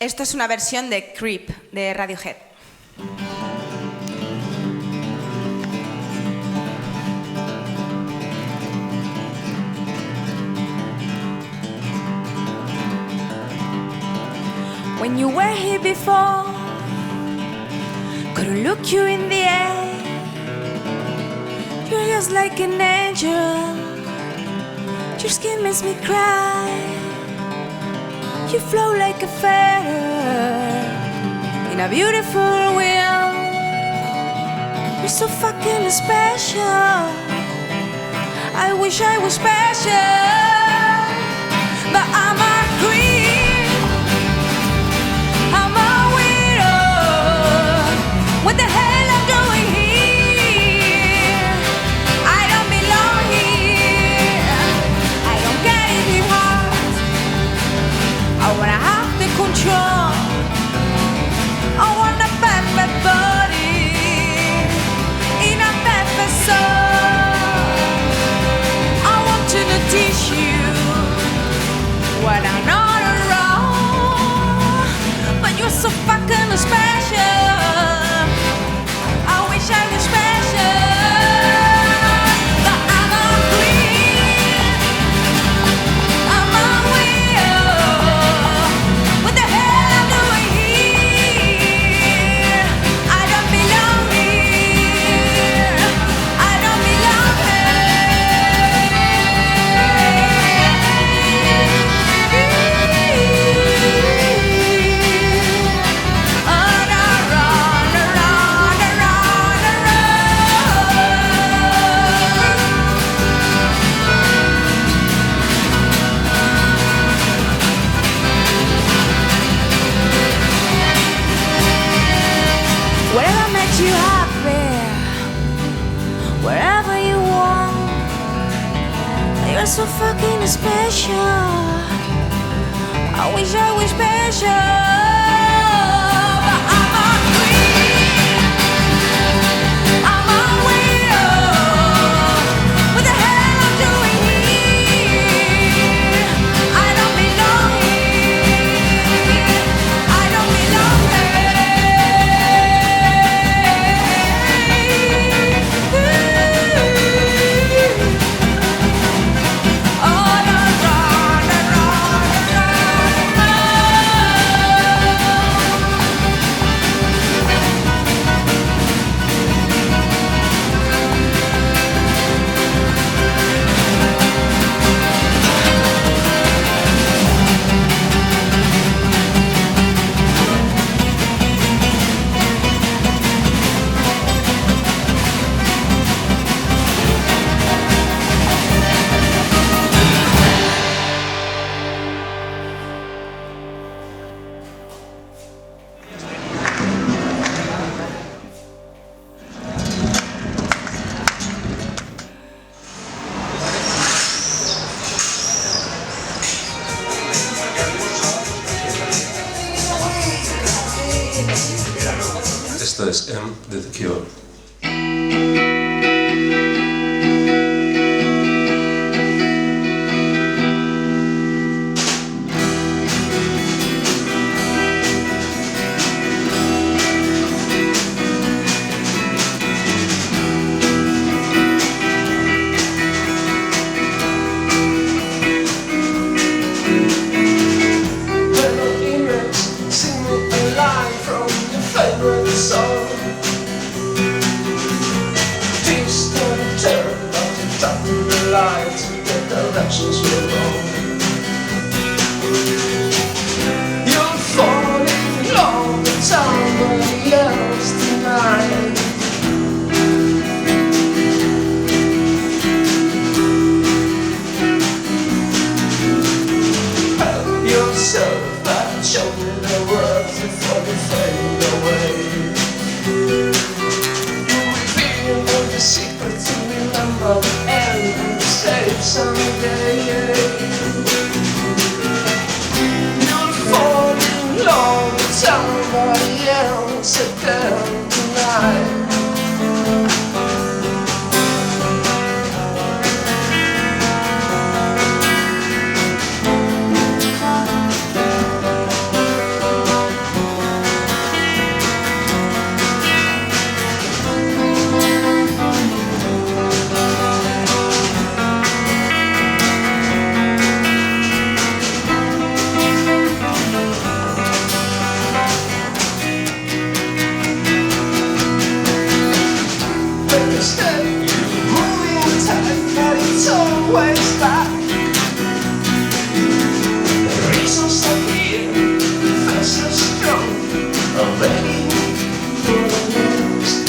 Esto es una versión de Creep de Radiohead. When you were here before, couldn't look you in the eye. You're just like an angel. Your skin makes me cry. You flow like a feather in a beautiful wheel. You're so fucking special. I wish I was special, but I'm a creep. I'm a weirdo. What the hell I'm doing here? I don't belong here. I don't get it anymore. I wanna have the control. I want a pepper body in a pepper soul. I want to teach you what I'm not wrong, but you're so fucking special. I wish I was special, but I'm a queen. I'm a weirdo. What the hell I'm doing here? I don't belong here. I don't belong whatever makes you happy, wherever you want. You're so fucking special. I wish I was special, but I'm a queen. I'm a weirdo. What the hell I'm doing here? I don't belong here. I don't belong Esto es M de The Cure. Directions were wrong. You'll fall in love with somebody else tonight. Help yourself and show me the words before they fade away. You reveal all the secrets to remember the end and the safe someday. mistake. Moving time, but it's always back. Reasons are here, faces go. Ready for the next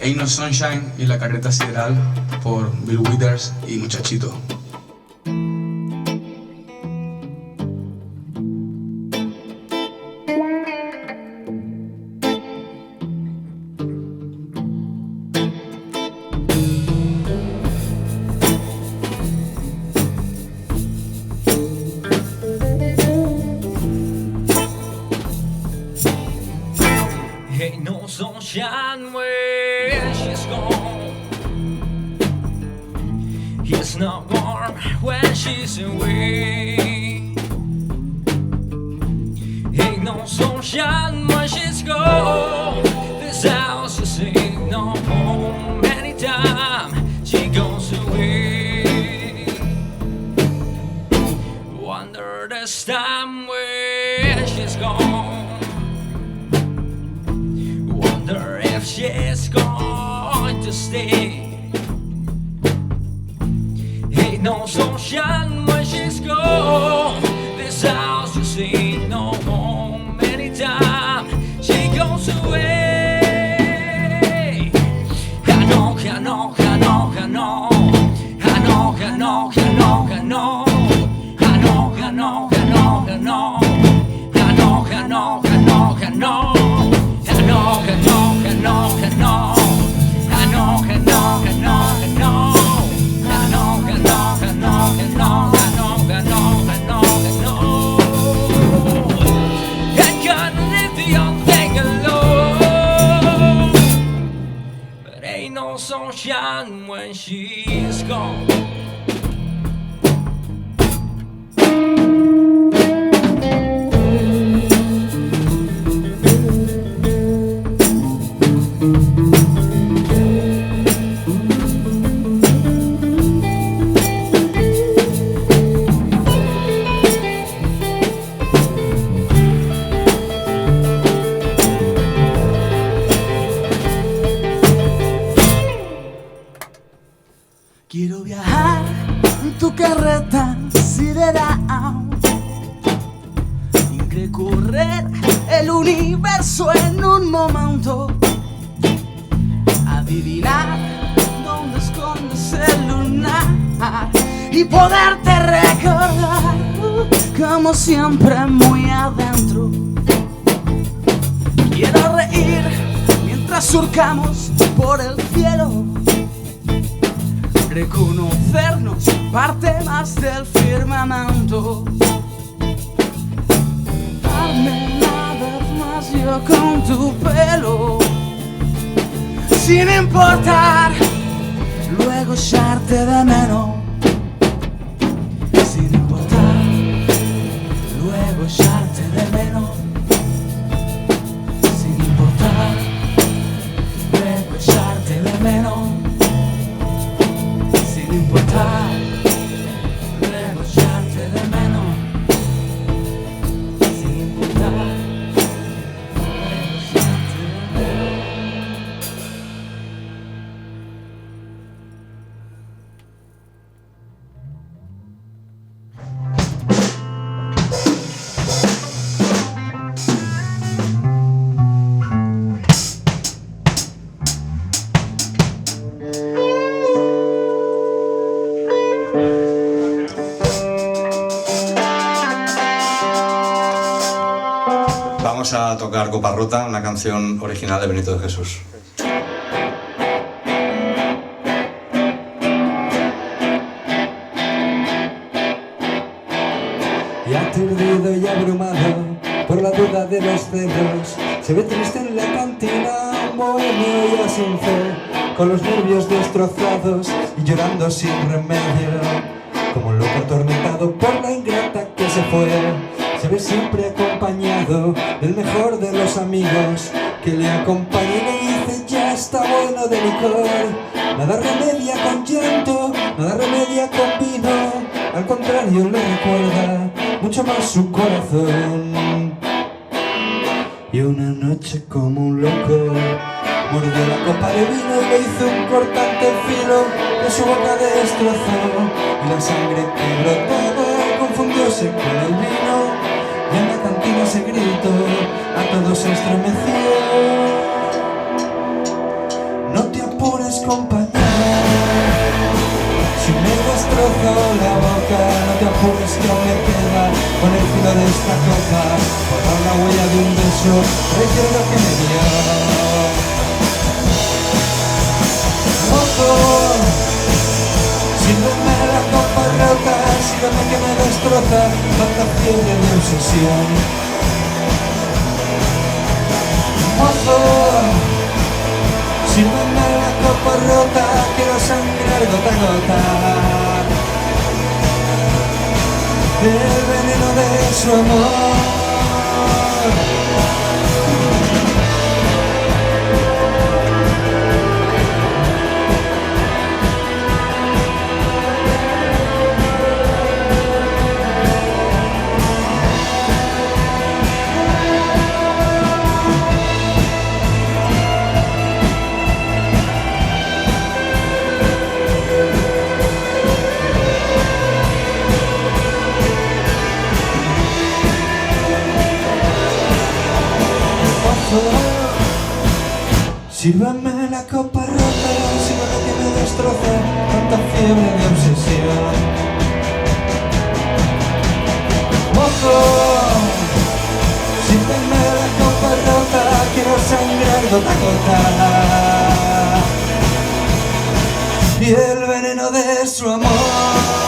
Ain't No Sunshine y La Carreta Sideral por Bill Withers y Muchachito. Ain't no sunshine when she's gone. It's not warm when she's away. Ain't no sunshine when she's gone. This house is ain't no home anytime she goes away. Wonder this time when she's gone. Wonder if she's going to stay. Ain't no sunshine when she's gone. This house just ain't no home anytime she goes away. I know, I know, I know, I know. I know, I know, I know, I know. I know, I know, I know, I know. I know, I know, I know, I know. I know, I know, I know, I know. I know, I know, I know, I know. I know, I know, I know, I know. I know, I know, I know, I know. I can't leave the young thing alone. But ain't no sunshine when she's gone. Quiero viajar en tu carreta sideral y recorrer el universo en un momento. Adivinar dónde escondes el lunar y poderte recordar como siempre muy adentro. Quiero reír mientras surcamos por el cielo. Reconocernos parte más del firmamento. Darme una vez más yo con tu pelo, sin importar luego echarte de menos. Sin importar luego echarte de menos. Sin importar luego echarte de menos. Sin importar, luego echarte de menos. Sin importar, luego echarte de menos. vamos a tocar Copa Rota, una canción original de Benito de Jesús. Y aturdido y abrumado por la duda de los celos, se ve triste en la cantina, un bohemio ya sin fe, con los nervios destrozados y llorando sin remedio, como un loco atormentado por la ingrata que se fue. Se ve siempre acompañado del mejor de los amigos, que le acompaña y le dice: ya está bueno de licor. Nada remedia con llanto, nada remedia con vino, al contrario le recuerda mucho más su corazón. Y una noche como un loco mordió la copa de vino y le hizo un cortante filo que su boca destrozó, y la sangre que brotaba confundióse con el vino, y en la cantina se gritó, a todos se estremeció: no te apures, compañero, si me destrozo la boca, no te apures que aún me queda con el filo de esta copa, borrar la huella de un beso, recuerdo que me dio. Mozo, sírveme la copa rota, sírveme que me destroza tanta fiebre de obsesión. Mozo, sírveme la copa rota, quiero sangrar gota a gota el veneno de su amor. Sírvame la copa rota, sírvame que me destroza tanta fiebre de obsesión. Mozo, sírveme la copa rota, quiero sangrar gota a gota y el veneno de su amor.